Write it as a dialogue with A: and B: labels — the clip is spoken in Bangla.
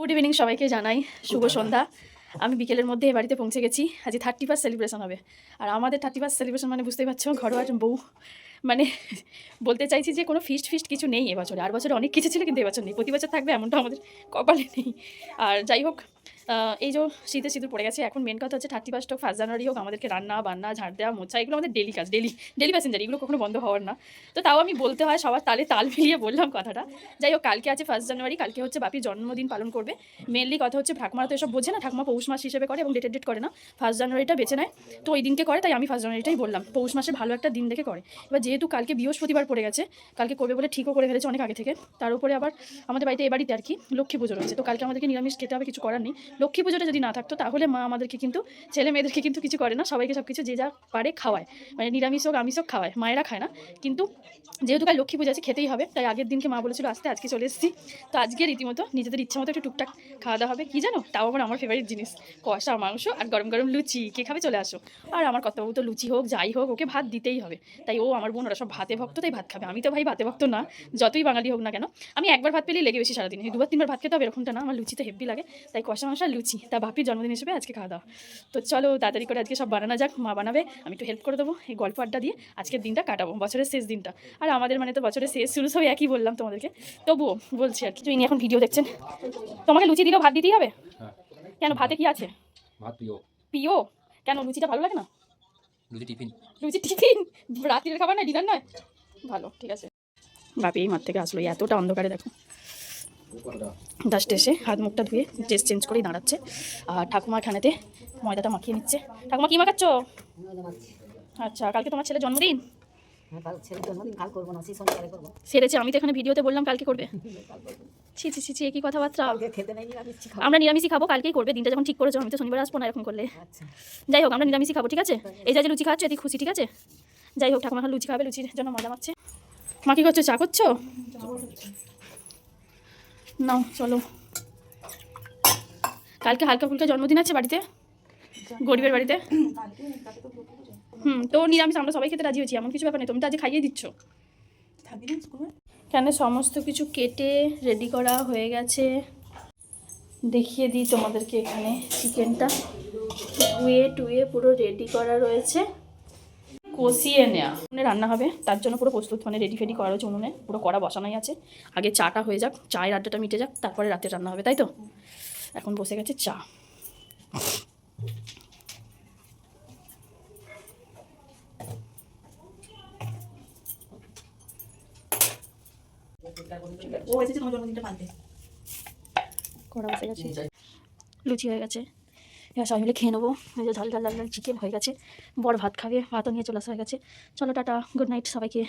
A: গুড ইভিনিং সবাইকে জানাই শুভ সন্ধ্যা। আমি বিকেলের মধ্যে এ বাড়িতে পৌঁছে গেছি। আজ 31st সেলিব্রেশন হবে। আর আমাদের 31st সেলিব্রেশন মানে বুঝতেই পারছো, ঘরোয়া বউ মানে বলতে চাইছি যে কোনো ফিস্ট কিছু নেই এবছরে। আর বছরে অনেক কিছু ছিল, কিন্তু এবছর নেই। প্রতি বছর থাকবে এমনটা আমাদের কপালে নেই। আর যাই হোক, এই যে শীতে সিঁদুর পড়ে গেছে। এখন মেন কথা হচ্ছে 31st হোক 1 জানুয়ারি হোক, আমাদেরকে রান্না বান্না ঝাড় দেওয়া মোছা এগুলো আমাদের ডেলি কাজ, ডেলি প্যাসেঞ্জার, এগুলো কখনো বন্ধ হওয়ার না। তো তাও আমি বলতে হয়, সবার তালে তাল মিলিয়ে বললাম কথাটা। যাই হোক, কালকে আছে 1 জানুয়ারি, কালকে হচ্ছে বাপির জন্মদিন পালন করবে। মেনলি কথা হচ্ছে ঠাকুমারা তো এসব বোঝে না, ঠাকুমা পৌষ মাস হিসেবে করে এবং ডেট করে না, 1 জানুয়ারিটা বেছে নেয়। তো ওই দিনকে করে, তাই আমি 1 জানুয়ারিটাই বললাম। পৌষ মাসে ভালো একটা দিন দেখে করে। এবার যেহেতু কালকে বৃহস্পতিবার পড়ে গেছে, কালকে করবে বলে ঠিকও করে ফেলেছে অনেক আগে থেকে। তার উপরে আবার আমাদের বাড়িতে এবাড়িতে আর কি লক্ষ্মী পুজো রয়েছে, তো কালকে আমাদেরকে নিরামিষ খেতে হবে, কিছু করার নেই। লক্ষ্মী পুজোটা যদি না থাকতো তাহলে মা আমাদেরকে কিন্তু, ছেলে মেয়েদেরকে কিন্তু কিছু করে না, সবাইকে সব কিছু যে যা পারে খাওয়ায়, মানে নিরামিষ হোক আমিষ হোক খাওয়ায়, মায়েরা খায় না। কিন্তু যেহেতু কাল লক্ষ্মী পুজো আছে, খেতেই হবে। তাই আগের দিনকে মা বলেছিল আসতে, আজকে চলে এসেছি। তো আজকে রীতিমতো নিজেদের ইচ্ছা মতো একটু টুকটাক খাওয়া দাওয়া হবে। কি জানো, তাও আবার আমার ফেভারিট জিনিস, কষা মাংস আর গরম গরম লুচি। কে খাবে চলে আসো। আর আমার কর্তাবাবু তো লুচি হোক যাই হোক ওকে ভাত দিতেই হবে। তাই ও আমার বোন ওরা সব ভাতে ভক্ত, তাই ভাত খাবে। আমি তো ভাই ভাতে ভক্ত না, যতই বাঙালি হোক না কেন। আমি একবার ভাত পেলেই লেগে বেশি সারাদিন, 2-3 বার ভাত খেতে হবে এরকমটা না। আমার লুচি তো হেভি লাগে, তাই কষা মাংস আর লুচি, তা বাপির জন্মদিন হিসেবে আজকে খাওয়া দাওয়া। তো চলো তাড়াতাড়ি করে আজকে সব বানানো যাক। মা বানাবে, আমি একটু হেল্প করে দেবো, এই গল্প আড্ডা দিয়ে আজকের দিনটা কাটাবো, বছরের শেষ দিনটা। আর আমাদের মানে তো বছরের শেষ শুরু সব একই বললাম তোমাদেরকে, তবুও বলছি আর কিছু। ইনি এখন ভিডিও দেখছেন। তোমাকে লুচি দিলেও ভাত দিতেই হবে? কেন, ভাতে কি আছে?
B: ভাত প্রিয়।
A: প্রিয়? কেন, লুচিটা ভালো লাগে না?
B: লুচি টিফিন।
A: লুচি টিফিন? রাত্রির খাবার না, ডিনার নয়? ভালো, ঠিক আছে। বাপি এই মাঠ থেকে আসলো, এতটা অন্ধকারে দেখো। জাস্ট এসে হাত মুখটা ধুয়ে ড্রেস চেঞ্জ করেই দাঁড়াচ্ছে। আর ঠাকুমার খানেতে ময়দাটা মাখিয়ে নিচ্ছে। ঠাকুমা কি মাখাচ্ছ? আচ্ছা, কালকে তোমার ছেলের জন্মদিন? সেরেছে, আমি তো এখানে ভিডিওতে বললাম কালকে করবে। ছি ছি ছি ছি, একই কথাবার্তা। আমরা নিরামিষই খাবো, কালকেই করবে। দিনটা যখন ঠিক করেছো, আমি তো শনিবার আসবো না এরকম করলে। যাই হোক, আমরা নিরামিষই খাবো, ঠিক আছে? এই যে লুচি খাচ্ছ এদিকে খুশি, ঠিক আছে? যাই হোক, ঠাকুমা লুচি খাবে, লুচির জন্য মজা মারছে। মা কি করছো, চা করছো? নাও চলো। কালকে হালকা ফুলকা জন্মদিন আছে বাড়িতে, গরিবের বাড়িতে। তো নিরামিষ আমরা সবাই খেতে রাজি হয়েছি, এমন কিছু ব্যাপার নেই। তুমি তো আজ খাইয়ে দিচ্ছ। কেন, সমস্ত কিছু কেটে রেডি করা হয়ে গেছে। দেখিয়ে দিই তোমাদেরকে, এখানে চিকেনটা ধুয়ে পুরো রেডি করা রয়েছে। কষিয়ে নেওয়া রান্না হবে, তার জন্য পুরো প্রস্তুত, মানে রেডি ফেডি করা রয়েছে উনুনে, পুরো কড়া বসানোই আছে। আগে চাটা হয়ে যাক, চায়ের আড্ডাটা মিটে যাক, তারপরে রাতে রান্না হবে, তাই তো? এখন বসে গেছে চা। কড়া বসে গেছে, লুচি হয়ে গেছে, এবার সবাই মিলে খেয়ে নেবো। এই যে ঝাল ঝাল লাল লাল চিকেন হয়ে গেছে। বড় ভাত খাবে, ভাতও নিয়ে চলে আসা হয়ে গেছে। চলো টাটা, গুড নাইট সবাইকে।